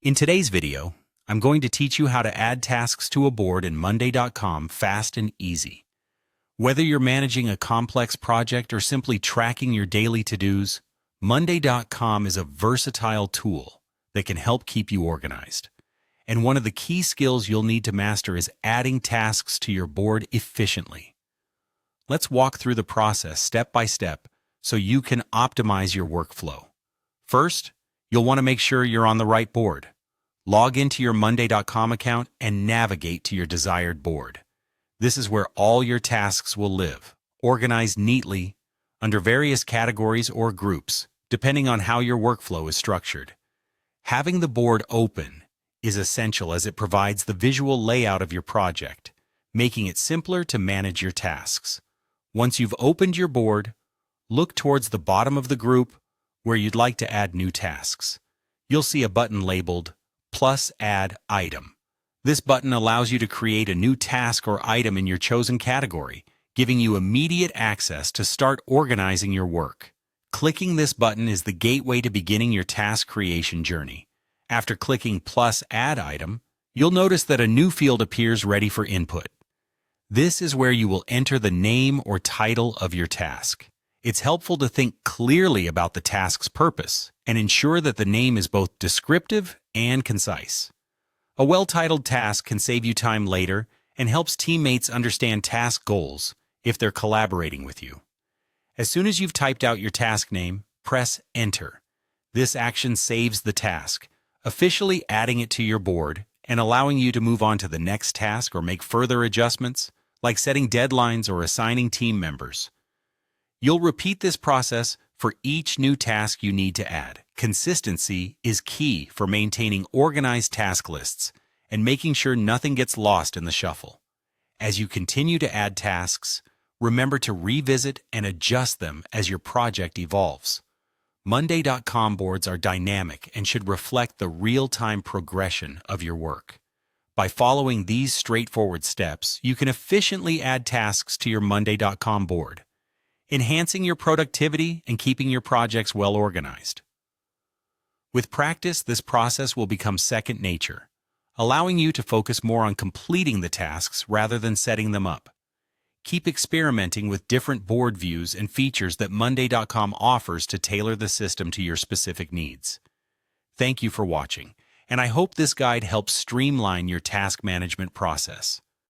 In today's video, I'm going to teach you how to add tasks to a board in Monday.com fast and easy. Whether you're managing a complex project or simply tracking your daily to-dos, Monday.com is a versatile tool that can help keep you organized. And one of the key skills you'll need to master is adding tasks to your board efficiently. Let's walk through the process step by step so you can optimize your workflow. First, you'll want to make sure you're on the right board. Log into your Monday.com account and navigate to your desired board. This is where all your tasks will live, organized neatly under various categories or groups, depending on how your workflow is structured. Having the board open is essential as it provides the visual layout of your project, making it simpler to manage your tasks. Once you've opened your board, look towards the bottom of the group where you'd like to add new tasks. You'll see a button labeled Plus Add Item. This button allows you to create a new task or item in your chosen category, giving you immediate access to start organizing your work. Clicking this button is the gateway to beginning your task creation journey. After clicking Plus Add Item, you'll notice that a new field appears ready for input. This is where you will enter the name or title of your task. It's helpful to think clearly about the task's purpose and ensure that the name is both descriptive and concise. A well-titled task can save you time later and helps teammates understand task goals if they're collaborating with you. As soon as you've typed out your task name, press Enter. This action saves the task, officially adding it to your board and allowing you to move on to the next task or make further adjustments, like setting deadlines or assigning team members. You'll repeat this process for each new task you need to add. Consistency is key for maintaining organized task lists and making sure nothing gets lost in the shuffle. As you continue to add tasks, remember to revisit and adjust them as your project evolves. Monday.com boards are dynamic and should reflect the real-time progression of your work. By following these straightforward steps, you can efficiently add tasks to your Monday.com board, enhancing your productivity and keeping your projects well organized. With practice, this process will become second nature, allowing you to focus more on completing the tasks rather than setting them up. Keep experimenting with different board views and features that Monday.com offers to tailor the system to your specific needs. Thank you for watching, and I hope this guide helps streamline your task management process.